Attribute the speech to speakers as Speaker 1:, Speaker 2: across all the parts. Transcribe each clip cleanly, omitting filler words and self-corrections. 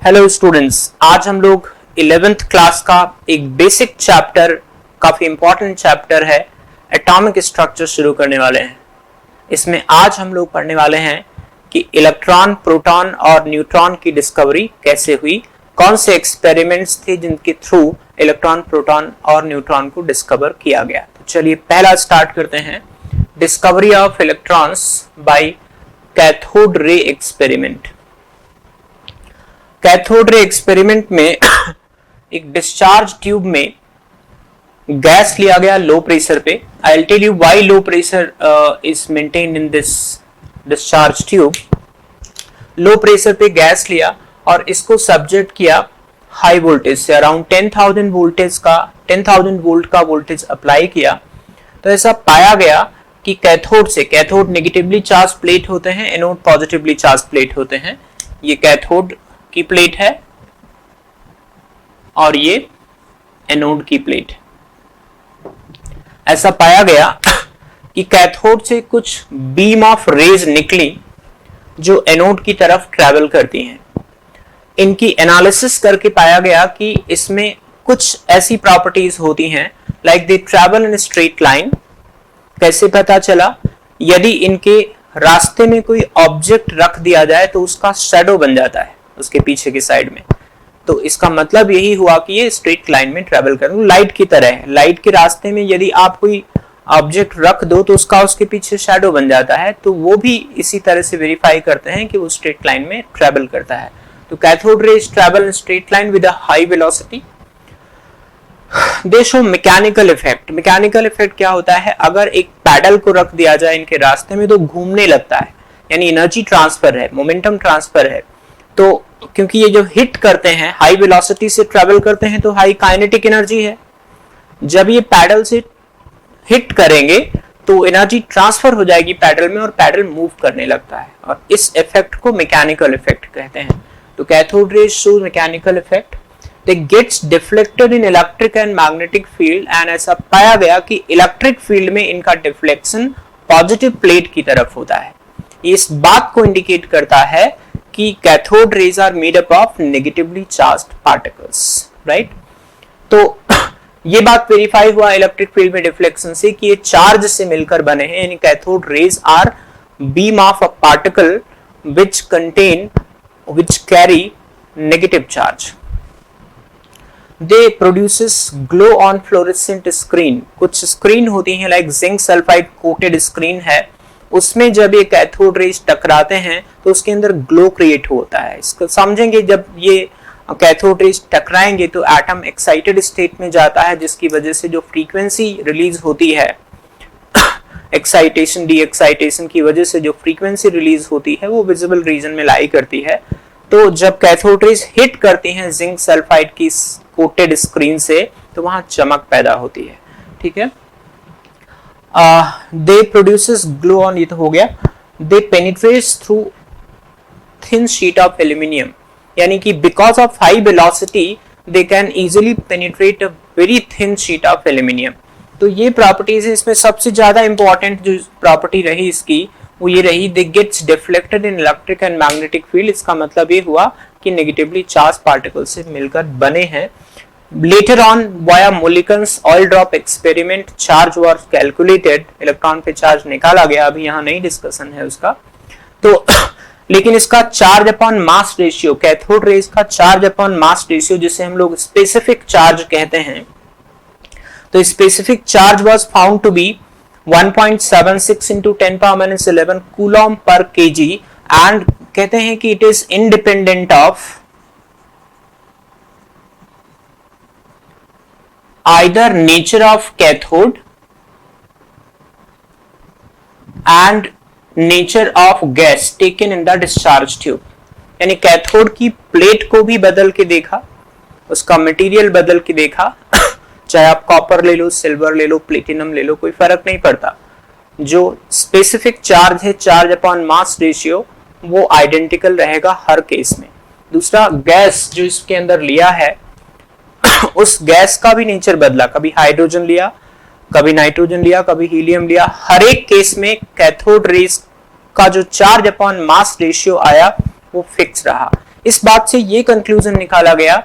Speaker 1: Hello students, आज हम लोग 11th क्लास का एक बेसिक चैप्टर, काफी इंपॉर्टेंट चैप्टर है एटॉमिक स्ट्रक्चर शुरू करने वाले हैं। इसमें आज हम लोग पढ़ने वाले हैं कि इलेक्ट्रॉन, प्रोटॉन और न्यूट्रॉन की डिस्कवरी कैसे हुई, कौन से एक्सपेरिमेंट्स थे जिनके थ्रू इलेक्ट्रॉन, प्रोटॉन और न्यूट्रॉन को डिस्कवर किया गया। तो चलिए पहला स्टार्ट करते हैं, discovery of electrons bye cathode ray experiment. Cathode ray experiment में एक डिस्चार्ज ट्यूब में गैस लिया गया लो प्रेशर पे। I will tell you why low pressure is maintained in this discharge tube. Low pressure पे gas लिया और इसको सब्जेक्ट किया हाई वोल्टेज से, अराउंड 10,000 वोल्ट का वोल्टेज अप्लाई किया। तो ऐसा पाया गया कि कैथोड नेगेटिवली चार्ज प्लेट होते हैं, एनोड पॉजिटिवली चार्ज प्लेट होते हैं। ये कैथोड की प्लेट है और ये एनोड की प्लेट। ऐसा पाया गया कि कैथोड से कुछ बीम ऑफ रेज निकली जो एनोड की तरफ ट्रैवल करती हैं। इनकी एनालिसिस करके पाया गया कि इसमें कुछ ऐसी प्रॉपर्टीज होती हैं, like they travel in straight line. कैसे पता चला? यदि इनके रास्ते में कोई ऑब्जेक्ट रख दिया जाए तो उसका शैडो बन जाता है उसके पीछे की साइड में। तो इसका मतलब यही हुआ कि ये स्ट्रेट लाइन में ट्रेवल कर, लाइट की तरह है। लाइट के रास्ते में यदि आप कोई ऑब्जेक्ट रख दो तो उसका उसके पीछे शैडो बन जाता है। तो वो भी इसी तरह से वेरीफाई करते हैं कि वो स्ट्रेट लाइन में ट्रेवल करता है। तो cathode raise travel in straight line with a high velocity. They show mechanical effect. Mechanical effect क्या होता है? अगर एक पैडल को रख दिया जाए इनके रास्ते में तो घूमने लगता है, यानी एनर्जी ट्रांसफर है, मोमेंटम ट्रांसफर है। तो क्योंकि ये जो हिट करते हैं, हाई वेलोसिटी से ट्रेवल करते हैं, तो हाई काइनेटिक एनर्जी है। जब ये पैडल से हिट करेंगे तो एनर्जी ट्रांसफर हो जाएगी पैडल में और पैडल मूव करने लगता है, और इस इफेक्ट को मैकेनिकल इफेक्ट कहते हैं। तो cathode rays show mechanical effect. They gets deflected in electric and magnetic field, and ऐसा पाया गया कि इलेक्ट्रिक फील्ड में इनका डिफ्लेक्शन पॉजिटिव प्लेट की तरफ होता है। इस बात को इंडिकेट करता है कि cathode rays are made up of negatively charged particles, right. तो ये बात वेरीफाई हुआ इलेक्ट्रिक फील्ड में डिफ्लेक्शन से कि ये चार्ज से मिलकर बने हैं, यानी cathode rays are beam of a particle which carry negative charge. They produces glow on fluorescent screen. कुछ स्क्रीन होती हैं, like zinc sulphide coated screen है, उसमें जब ये कैथोड रेज टकराते हैं तो उसके अंदर ग्लो क्रिएट होता है। इसको समझेंगे, जब ये कैथोड रेज टकराएंगे तो एटम एक्साइटेड स्टेट में जाता है, जिसकी वजह से जो फ्रीक्वेंसी रिलीज होती है, एक्साइटेशन डी एक्साइटेशन की वजह से जो फ्रीक्वेंसी रिलीज होती है वो विजिबल रीजन में लाई करती है। तो जब कैथोड रेज हिट करती हैं जिंक सल्फाइड की कोटेड स्क्रीन से तो वहां चमक पैदा होती है, ठीक है। दे प्रोड्यूसेस ग्लो ऑन, ये तो हो गया। They penetrates through thin sheet of aluminium, यानी कि because of high velocity they can easily penetrate a very thin sheet of aluminium. तो ये प्रॉपर्टीज है। इसमें सबसे ज्यादा इंपॉर्टेंट जो प्रॉपर्टी रही इसकी वो ये रही, they gets deflected in electric and magnetic field. इसका मतलब ये हुआ कि नेगेटिवली चार्ज पार्टिकल से मिलकर बने हैं। Later on via Millikan's oil drop experiment charge was calculated, electron पे चार्ज निकाला गया, अभी यहाँ नहीं डिस्कशन है उसका। तो लेकिन इसका charge upon mass ratio, cathode rays का चार्ज अपॉन मास रेशियो, जिसे हम लोग स्पेसिफिक चार्ज कहते हैं, तो specific charge was found to be 1.76 into 10⁻11 coulomb per KG, and कहते हैं कि it is independent of either nature of cathode and nature of gas taken in the discharge tube. यानी कैथोड की plate को भी बदल के देखा, उसका मटेरियल बदल के देखा, चाहे आप कॉपर ले लो, सिल्वर ले लो, प्लेटिनम ले लो, कोई फर्क नहीं पड़ता। जो स्पेसिफिक चार्ज है, चार्ज अपॉन मास रेशियो, वो आइडेंटिकल रहेगा हर केस में। दूसरा, गैस जो इसके अंदर लिया है उस गैस का भी नेचर बदला, कभी हाइड्रोजन लिया, कभी नाइट्रोजन लिया, कभी हीलियम लिया। हर एक केस में कैथोड रेज का जो चार्ज अपॉन मास रेशियो आया वो फिक्स रहा। इस बात से ये कंक्लूजन निकाला गया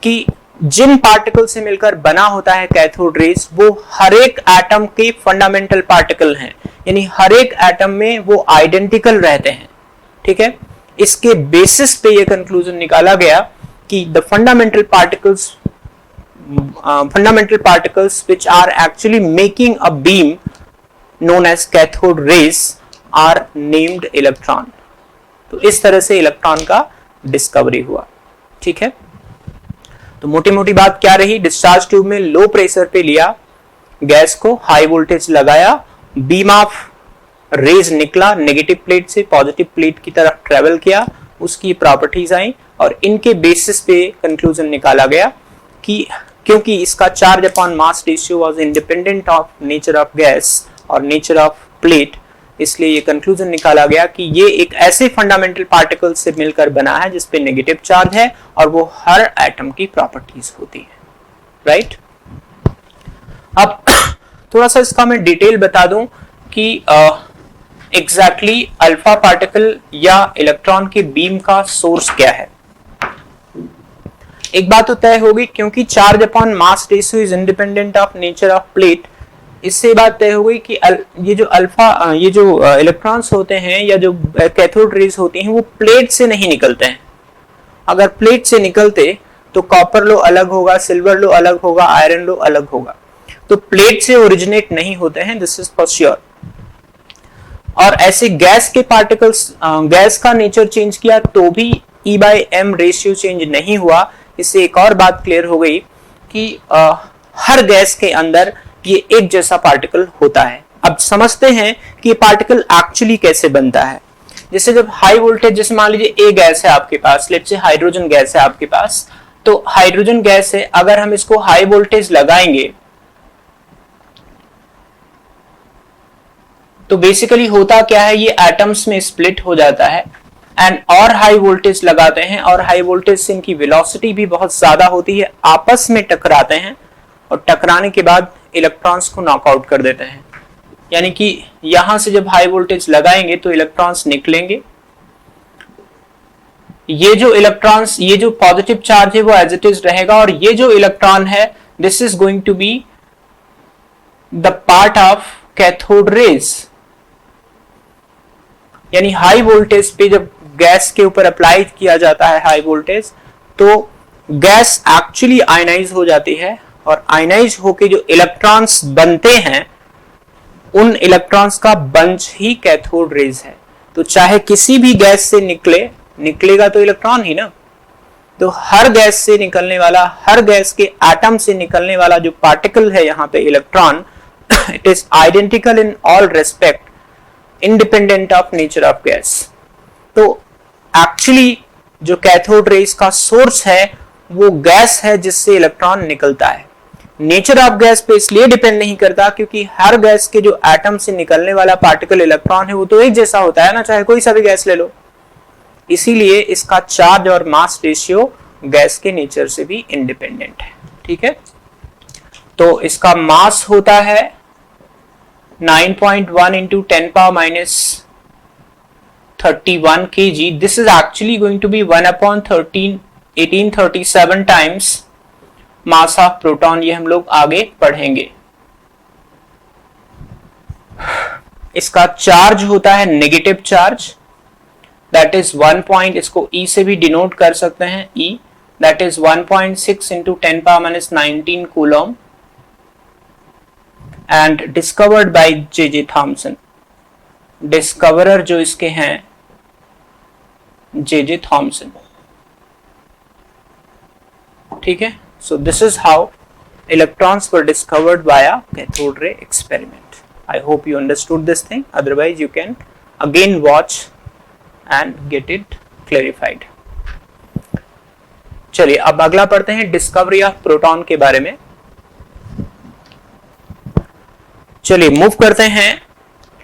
Speaker 1: कि जिन पार्टिकल से मिलकर बना होता है कैथोड रेज वो हर एक एटम के फंडामेंटल पार्टिकल हैं, यानी हर एक एटम में वो आइडेंटिकल रहते हैं। ठीक है, इसके बेसिस पे ये कंक्लूजन निकाला गया कि the fundamental particles which are actually making a beam known as cathode rays are named electron। तो इस तरह से इलेक्ट्रॉन का डिस्कवरी हुआ। ठीक है, तो मोटी मोटी बात क्या रही, डिस्चार्ज ट्यूब में लो प्रेशर पे लिया गैस को, हाई वोल्टेज लगाया, बीम ऑफ रेज निकला नेगेटिव प्लेट से पॉजिटिव प्लेट की तरफ ट्रेवल किया, उसकी प्रॉपर्टीज आई और इनके बेसिस पे कंक्लूजन निकाला गया कि क्योंकि इसका charge upon mass ratio was independent of nature of gas और नेचर ऑफ प्लेट, इसलिए ये कंक्लूजन निकाला गया कि ये एक ऐसे फंडामेंटल पार्टिकल से मिलकर बना है जिसपे नेगेटिव चार्ज है और वो हर एटम की प्रॉपर्टीज होती है। राइट, अब थोड़ा सा इसका मैं डिटेल बता दूं कि एग्जैक्टली अल्फा पार्टिकल या इलेक्ट्रॉन के बीम का सोर्स क्या है। एक बात तो तय होगी, क्योंकि charge upon mass ratio is independent of nature of plate, इससे बात तय हो गई कि ये जो इलेक्ट्रॉन्स होते हैं या जो कैथोड रेज होती हैं वो प्लेट से नहीं निकलते हैं। अगर प्लेट से निकलते तो कॉपर लो अलग होगा, सिल्वर लो अलग होगा, आयरन लो अलग होगा, तो प्लेट से ओरिजिनेट नहीं होते हैं, दिस इज फॉर श्योर। और ऐसे गैस के पार्टिकल्स, गैस का नेचर चेंज किया तो भी E/m रेशियो चेंज नहीं हुआ। इससे एक और बात क्लियर हो गई कि हर गैस के अंदर ये एक जैसा पार्टिकल होता है। अब समझते हैं कि ये पार्टिकल एक्चुअली कैसे बनता है। जैसे जब हाई वोल्टेज, जैसे मान लीजिए ए गैस है आपके पास, लेट्स से हाइड्रोजन गैस है आपके पास, तो हाइड्रोजन गैस है, अगर हम इसको हाई वोल्टेज लगाएंगे तो बेसिकली होता क्या है, ये एटम्स में स्प्लिट हो जाता है एंड और हाई वोल्टेज लगाते हैं और हाई वोल्टेज से इनकी वेलोसिटी भी बहुत ज्यादा होती है, आपस में टकराते हैं और टकराने के बाद इलेक्ट्रॉन्स को नॉकआउट कर देते हैं। यानी कि यहां से जब हाई वोल्टेज लगाएंगे तो इलेक्ट्रॉन्स निकलेंगे, ये जो इलेक्ट्रॉन्स, ये जो पॉजिटिव चार्ज है वो एज इट इज रहेगा और ये जो इलेक्ट्रॉन है this is going to be the part of cathode rays. यानी हाई वोल्टेज पे जब गैस के ऊपर अप्लाई किया जाता है हाई वोल्टेज, तो गैस एक्चुअली आयनाइज हो जाती है और आयनाइज होके जो इलेक्ट्रॉन्स बनते हैं उन इलेक्ट्रॉन्स का बंच ही कैथोड रेज है। तो चाहे किसी भी गैस से निकलेगा तो इलेक्ट्रॉन ही ना, तो हर गैस से निकलने वाला, हर गैस के एटम से निकलने वाला जो पार्टिकल है यहाँ पे electron, it is identical in all respect, independent of nature of gas. तो एक्चुअली जो कैथोड रेज का सोर्स है वो गैस है जिससे इलेक्ट्रॉन निकलता है। नेचर ऑफ गैस पे इसलिए डिपेंड नहीं करता क्योंकि हर गैस के जो एटम से निकलने वाला पार्टिकल इलेक्ट्रॉन है वो तो एक जैसा होता है ना, चाहे कोई सा भी गैस ले लो। इसीलिए इसका चार्ज और मास रेशियो गैस के नेचर से भी इंडिपेंडेंट है। ठीक है, तो इसका मास होता है 9.1 into 10 power minus 31 kg. This is actually going to be 1/1837 times mass of proton। ये हम लोग आगे पढ़ेंगे। इसका चार्ज होता है नेगेटिव चार्ज, दैट इज 1 इसको E से भी डिनोट कर सकते हैं, E that is 1.6 into 10 power minus 19 coulomb and discovered by J.J. Thomson. Discoverer जो इसके हैं J.J. थॉमसन। ठीक है, so this is how electrons were discovered via cathode ray experiment. I hope you understood this thing, otherwise you can again watch and get it clarified. चलिए अब अगला पढ़ते हैं डिस्कवरी ऑफ प्रोटॉन के बारे में। चलिए मूव करते हैं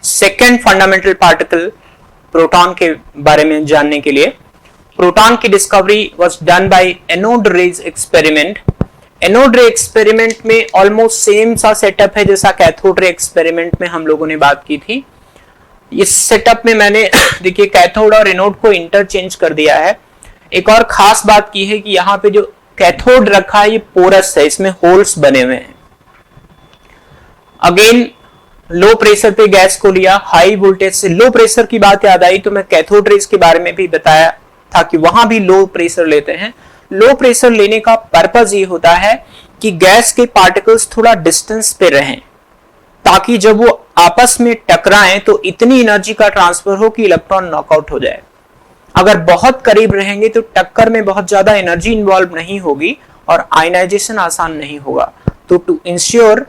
Speaker 1: सेकेंड फंडामेंटल पार्टिकल प्रोटॉन के बारे में जानने के लिए। प्रोटॉन की discovery was done by anode rays experiment. Anode रे एक्सपेरिमेंट में ऑलमोस्ट सेम सा सेटअप है जैसा कैथोड रे एक्सपेरिमेंट में हम लोगों ने बात की थी। इस सेटअप में मैंने देखिए कैथोड और एनोड को इंटरचेंज कर दिया है। एक और खास बात की है कि यहाँ पे जो कैथोड रखा है ये पोरस है, इसमें होल्स बने हुए हैं। अगेन लो प्रेशर पे गैस को लिया, हाई वोल्टेज से लो प्रेशर की बात याद आई तो मैं कैथोड रेज के बारे में भी बताया था कि वहां भी लो प्रेशर लेते हैं। लो प्रेशर लेने का पर्पज ये होता है कि गैस के पार्टिकल्स थोड़ा डिस्टेंस पे रहें, ताकि जब वो आपस में टकराएं तो इतनी एनर्जी का ट्रांसफर हो कि इलेक्ट्रॉन नॉकआउट हो जाए। अगर बहुत करीब रहेंगे तो टक्कर में बहुत ज्यादा एनर्जी इन्वॉल्व नहीं होगी और आयनाइजेशन आसान नहीं होगा। तो to ensure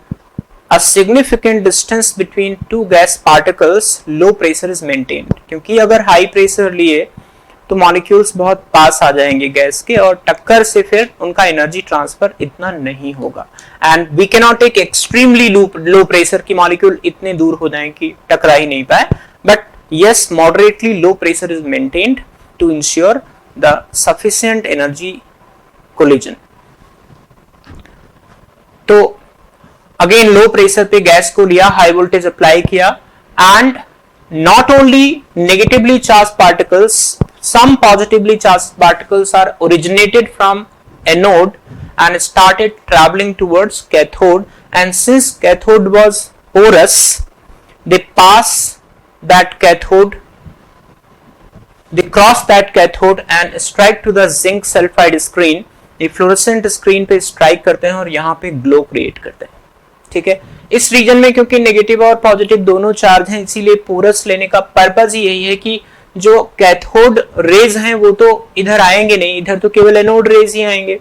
Speaker 1: a significant distance between two gas particles, low pressure is maintained। क्योंकि अगर हाई प्रेशर लिए तो मॉलिक्यूल्स बहुत पास आ जाएंगे गैस के और टक्कर से फिर उनका एनर्जी ट्रांसफर इतना नहीं होगा। And we can not take extremely low pressure की मॉलिक्यूल इतने दूर हो जाए कि टकरा ही नहीं पाए, but yes moderately low pressure is maintained to ensure the sufficient energy collision. तो अगेन लो प्रेशर पे गैस को लिया, हाई वोल्टेज अप्लाई किया and not only negatively charge particles, some positively charge particles are originated from anode and started traveling towards cathode, and since cathode was porous they pass that cathode, they cross that cathode and strike to the zinc sulfide screen। ये fluorescent screen पे strike करते हैं और यहाँ पे glow create करते हैं। ठीक है, इस रीजन में क्योंकि नेगेटिव और पॉजिटिव दोनों चार्ज हैं, इसीलिए पोरस लेने का पर्पस ही यही है कि जो कैथोड रेज हैं वो तो इधर आएंगे नहीं, इधर तो केवल एनोड रेज ही आएंगे।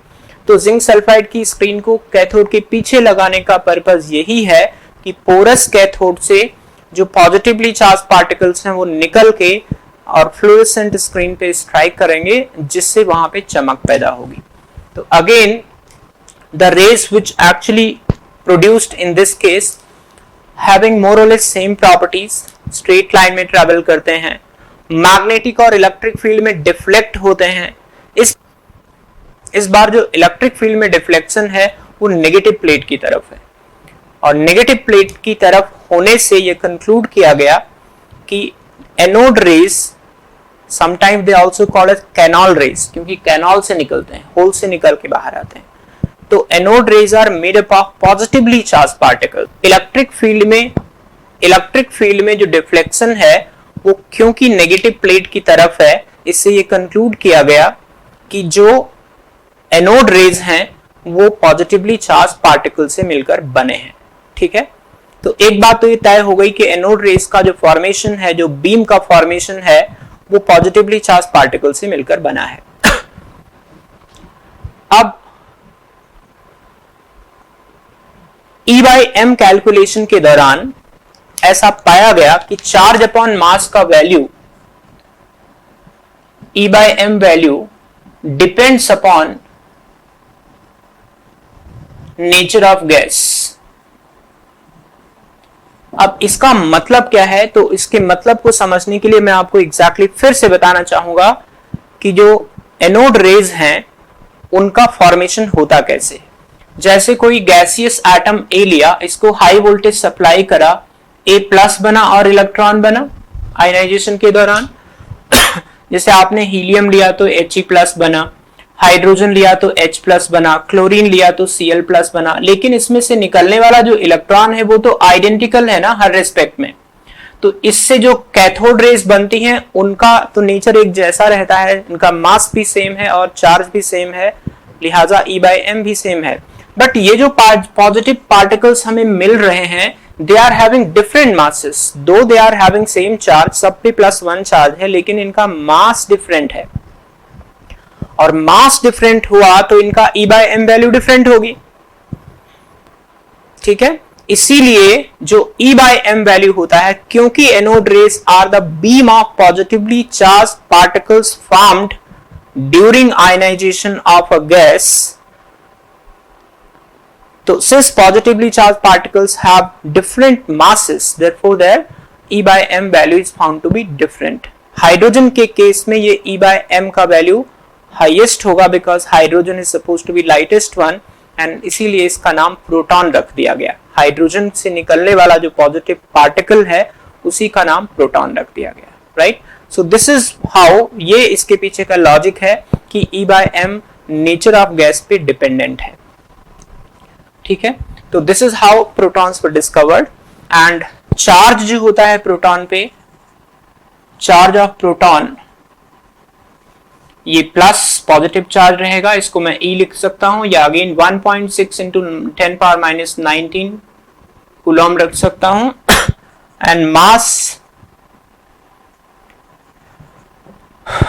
Speaker 1: तो जिंक सल्फाइड की स्क्रीन को कैथोड के पीछे लगाने का पर्पस यही है कि पोरस कैथोड से जो पॉजिटिवली चार्ज पार्टिकल्स हैं वो निकल के और फ्लोरेसेंट स्क्रीन पे स्ट्राइक करेंगे, जिससे वहां पे चमक पैदा होगी। तो again the rays which actually produced in this case having more or less same properties, straight line में travel करते हैं, मैग्नेटिक और इलेक्ट्रिक फील्ड में डिफ्लेक्ट होते हैं। इस बार जो इलेक्ट्रिक फील्ड में डिफ्लेक्शन है वो नेगेटिव प्लेट की तरफ है, और नेगेटिव प्लेट की तरफ होने से ये कंक्लूड किया गया कि anode rays sometime they also called as canal rays, क्योंकि कैनॉल से निकलते हैं, होल से निकल के बाहर आते हैं। तो anode rays are made up of positively charge particle. Electric field में जो डिफ्लेक्शन है वो क्योंकि नेगेटिव प्लेट की तरफ है, इससे ये कंक्लूड किया गया कि जो एनोड रेज हैं वो पॉजिटिवली चार्ज पार्टिकल से मिलकर बने हैं। ठीक है, तो एक बात तो ये तय हो गई कि एनोड रेज का जो फॉर्मेशन है, जो बीम का फॉर्मेशन है, वो पॉजिटिवली चार्ज पार्टिकल से मिलकर बना है। अब E/m कैलकुलेशन के दौरान ऐसा पाया गया कि चार्ज अपॉन मास का value E/m value depends upon nature of gas. अब इसका मतलब क्या है, तो इसके मतलब को समझने के लिए मैं आपको एग्जैक्टली फिर से बताना चाहूंगा कि जो एनोड रेज हैं उनका फॉर्मेशन होता कैसे। जैसे कोई गैसियस एटम ए लिया, इसको हाई वोल्टेज सप्लाई करा, A+ बना और इलेक्ट्रॉन बना आयनाइजेशन के दौरान। जैसे आपने हीलियम लिया तो He+ बना, हाइड्रोजन लिया तो H+ बना, क्लोरीन लिया तो Cl+ बना। लेकिन इसमें से निकलने वाला जो इलेक्ट्रॉन है वो तो आइडेंटिकल है ना हर रेस्पेक्ट में। तो इससे जो कैथोड रेज बनती हैं उनका तो नेचर एक जैसा रहता है, इनका मास भी सेम है और चार्ज भी सेम है, लिहाजा E/m भी सेम है। बट ये जो पॉजिटिव पार्टिकल्स हमें मिल रहे हैं, they are having different masses, though they are having same charge, सब पे +1 चार्ज है, लेकिन इनका मास डिफरेंट है। और मास डिफरेंट हुआ तो इनका E/m वैल्यू डिफरेंट होगी। ठीक है, इसीलिए जो E/m वैल्यू होता है, क्योंकि anode rays are the beam of positively charge particles formed during ionization of a gas, so since positively charged particles have different masses, therefore their E/m value is found to be different। Hydrogen के case में ये E/m का value highest होगा, because hydrogen is suppose to be lightest one, and इसीलिए इसका नाम proton रख दिया गया। हाइड्रोजन से निकलने वाला जो पॉजिटिव पार्टिकल है उसी का नाम प्रोटॉन रख दिया गया, right. So this is how, ये इसके पीछे का लॉजिक है कि E by m nature of gas पे डिपेंडेंट है, ठीक है। तो this is how protons were discovered. And charge जो होता है प्रोटॉन पे, चार्ज ऑफ प्रोटॉन, ये प्लस पॉजिटिव चार्ज रहेगा, इसको मैं E लिख सकता हूं, या अगेन 1.6 इंटू 10⁻⁻19 कूलम रख सकता हूं। And mass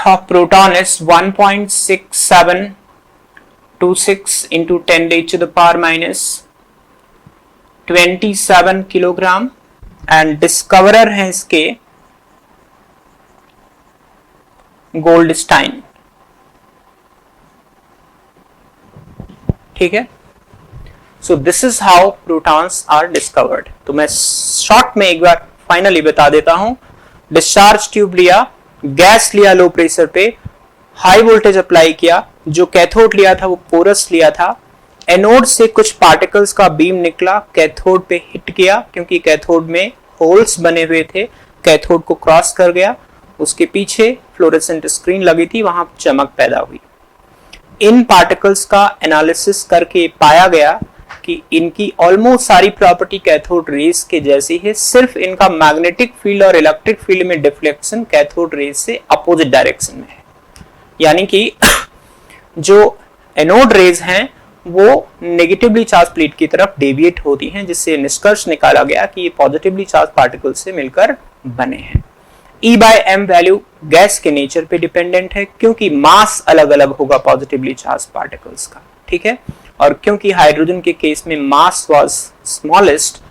Speaker 1: of proton is 1.6726 into 10 raised to the power minus 27 kilogram. And discoverer है इसके गोल्डस्टाइन, ठीक है। So this is how protons are discovered. तो मैं शॉर्ट में एक बार फाइनली बता देता हूं। डिस्चार्ज ट्यूब लिया, गैस लिया लो प्रेशर पे, हाई वोल्टेज अप्लाई किया, जो कैथोड लिया था वो पोरस लिया था, एनोड से कुछ पार्टिकल्स का बीम निकला, कैथोड पे हिट किया, क्योंकि कैथोड में होल्स बने हुए थे, कैथोड को क्रॉस कर गया, उसके पीछे फ्लोरेसेंट स्क्रीन लगी थी, वहां चमक पैदा हुई। इन पार्टिकल्स का एनालिसिस करके पाया गया कि इनकी ऑलमोस्ट सारी प्रॉपर्टी कैथोड रेज के जैसी है, सिर्फ इनका मैग्नेटिक फील्ड और इलेक्ट्रिक फील्ड में डिफ्लेक्शन कैथोड रेज से अपोजिट डायरेक्शन में है। यानी कि जो एनोड रेज हैं वो नेगेटिवली चार्ज प्लेट की तरफ डेविएट होती हैं, जिससे निष्कर्ष निकाला गया कि ये पॉजिटिवली चार्ज पार्टिकल से मिलकर बने हैं। E by m value gas के नेचर पे डिपेंडेंट है, क्योंकि मास अलग अलग होगा पॉजिटिवली चार्ज पार्टिकल्स का, ठीक है। और क्योंकि हाइड्रोजन के केस में मास वाज स्मॉलेस्ट,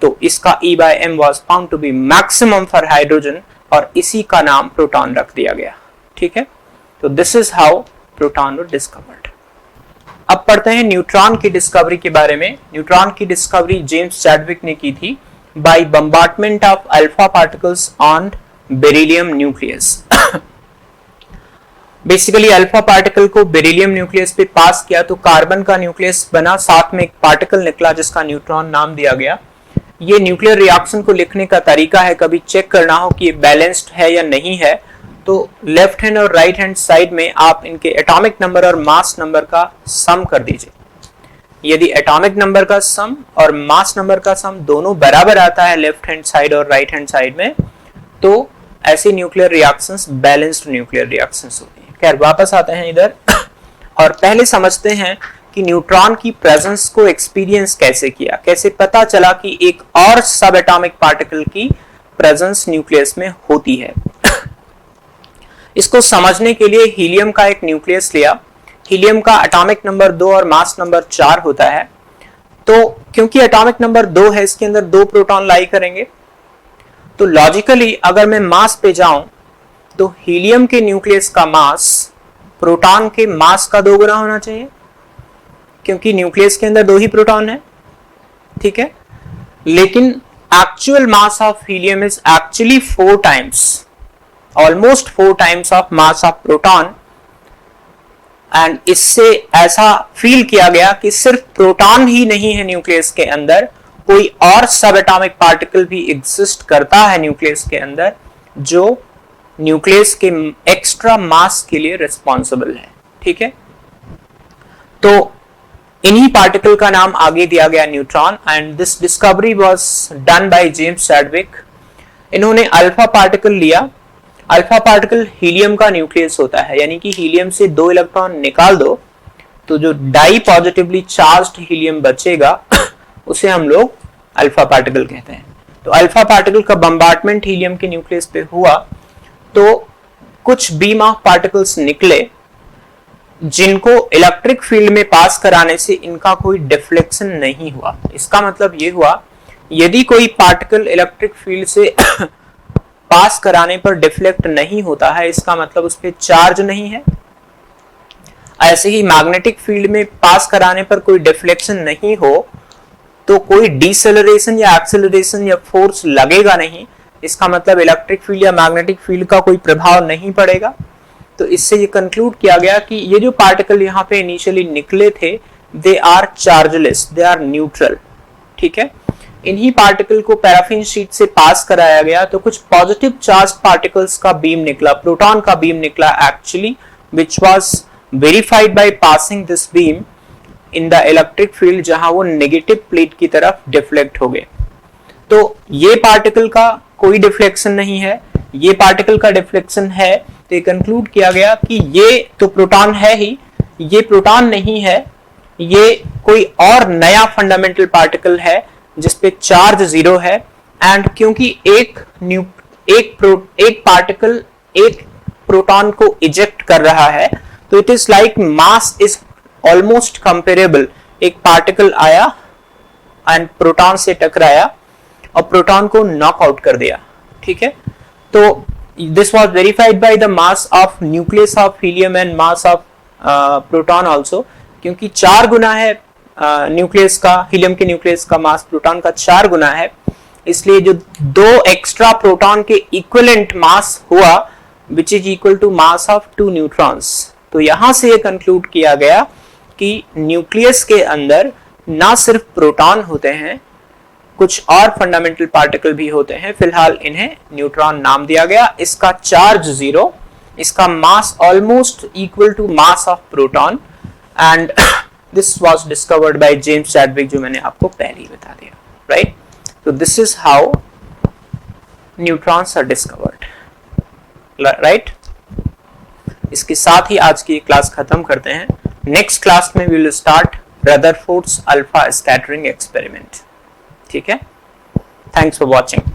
Speaker 1: तो इसका E by m was found to be maximum for hydrogen, और इसी का नाम प्रोटॉन रख दिया गया, ठीक है। तो this is how proton were discovered. अब पढ़ते हैं न्यूट्रॉन की डिस्कवरी के बारे में। न्यूट्रॉन की डिस्कवरी जेम्स चैडविक ने की थी by bombardment of alpha particles on beryllium nucleus. Basically alpha particle को बेरिलियम न्यूक्लियस पे पास किया तो कार्बन का न्यूक्लियस बना, साथ में एक पार्टिकल निकला जिसका न्यूट्रॉन नाम दिया गया। ये न्यूक्लियर रिएक्शन को लिखने का तरीका है, कभी चेक करना हो कि ये बैलेंस्ड है या नहीं है, तो लेफ्ट हैंड और राइट हैंड साइड में आप इनके एटॉमिक नंबर और मास नंबर का सम कर दीजिए। यदि एटॉमिक नंबर का सम और मास नंबर का सम दोनों बराबर आता है लेफ्ट हैंड साइड और राइट हैंड साइड में, तो ऐसी nuclear reactions balanced nuclear reactions होती हैं। खैर वापस आते हैं इधर और पहले समझते हैं कि न्यूट्रॉन की प्रेजेंस को एक्सपीरियंस कैसे किया, कैसे पता चला कि एक और सब एटॉमिक पार्टिकल की प्रेजेंस न्यूक्लियस में होती है। इसको समझने के लिए हीलियम का एक न्यूक्लियस लिया। हीलियम का एटॉमिक नंबर 2 और मास नंबर 4 होता है। तो क्योंकि एटॉमिक नंबर 2 है, इसके अंदर 2 प्रोटॉन लाई करेंगे, तो लॉजिकली अगर मैं मास पे जाऊं तो हीलियम के न्यूक्लियस का मास प्रोटॉन के मास का 2 गुना होना चाहिए, क्योंकि न्यूक्लियस के अंदर 2 ही प्रोटॉन है, ठीक है। लेकिन actual mass of helium is actually 4 times, almost 4 times of mass of proton. And इससे ऐसा फील किया गया कि सिर्फ प्रोटॉन ही नहीं है न्यूक्लियस के अंदर, कोई और सब एटॉमिक पार्टिकल भी एग्जिस्ट करता है न्यूक्लियस के अंदर, जो न्यूक्लियस के एक्स्ट्रा मास के लिए रिस्पॉन्सिबल है, ठीक है। तो इन्हीं पार्टिकल का नाम आगे दिया गया neutron. And this discovery was done by James Chadwick. इन्होंने अल्फा पार्टिकल लिया। अल्फा पार्टिकल हीलियम का न्यूक्लियस होता है, यानी कि हीलियम से 2 इलेक्ट्रॉन निकाल दो तो जो डाई पॉजिटिवली चार्ज्ड हीलियम बचेगा उसे हम लोग अल्फा पार्टिकल कहते हैं। तो अल्फा पार्टिकल का बम्बार्टमेंट हीलियम के न्यूक्लियस पे हुआ तो कुछ बीम ऑफ पार्टिकल्स निकले जिनको इलेक्ट्रिक फील्ड में पास कराने से इनका कोई डिफ्लेक्शन नहीं हुआ। इसका मतलब ये हुआ, यदि कोई पार्टिकल इलेक्ट्रिक फील्ड से पास कराने पर डिफ्लेक्ट नहीं होता है, इसका मतलब उस पर चार्ज नहीं है। ऐसे ही मैग्नेटिक फील्ड में पास कराने पर कोई डिफ्लेक्शन नहीं हो तो कोई डिसेलरेशन या एक्सेलरेशन या फोर्स लगेगा नहीं, इसका मतलब इलेक्ट्रिक फील्ड या मैग्नेटिक फील्ड का कोई प्रभाव नहीं पड़ेगा। तो इससे ये कंक्लूड किया गया कि ये जो पार्टिकल यहाँ पे इनिशियली निकले थे, they are chargeless, they are neutral, ठीक है। इन्हीं पार्टिकल को पैराफिन शीट से पास कराया गया तो कुछ पॉजिटिव चार्ज पार्टिकल्स का बीम निकला, प्रोटॉन का बीम निकला actually, which was verified by passing this beam in the electric field, जहां वो नेगेटिव प्लेट की तरफ डिफ्लेक्ट हो गए। तो ये पार्टिकल का कोई डिफ्लेक्शन नहीं है, ये पार्टिकल का डिफ्लेक्शन है, तो ये कंक्लूड किया गया कि ये तो प्रोटॉन है ही, ये प्रोटॉन नहीं है, ये कोई और नया फंडामेंटल पार्टिकल है जिसपे चार्ज 0 है। एंड क्योंकि एक पार्टिकल एक प्रोटॉन को इजेक्ट कर रहा है, तो it is like mass is almost comparable. एक पार्टिकल आया एंड प्रोटॉन से टकराया और प्रोटॉन को नॉक आउट कर दिया, ठीक है। तो this was verified by the mass of nucleus of helium and mass of proton also, क्योंकि 4 गुना है न्यूक्लियस का, हीलियम के न्यूक्लियस का मास प्रोटॉन का 4 गुना है, इसलिए जो 2 एक्स्ट्रा प्रोटॉन के इक्विवेलेंट मास हुआ which is equal to mass of 2 neutrons. तो यहां से ये कंक्लूड किया गया कि न्यूक्लियस के अंदर ना सिर्फ प्रोटॉन होते हैं, कुछ और फंडामेंटल पार्टिकल भी होते हैं, फिलहाल इन्हें न्यूट्रॉन नाम दिया गया। इसका चार्ज 0, इसका mass almost equal to mass of proton, and this was discovered by James Chadwick, जो मैंने आपको पहले ही बता दिया, राइट। तो this is how neutrons are discovered, right. इसके साथ ही आज की क्लास खत्म करते हैं। नेक्स्ट क्लास में we will start Rutherford's alpha scattering experiment, ठीक है। Thanks for watching.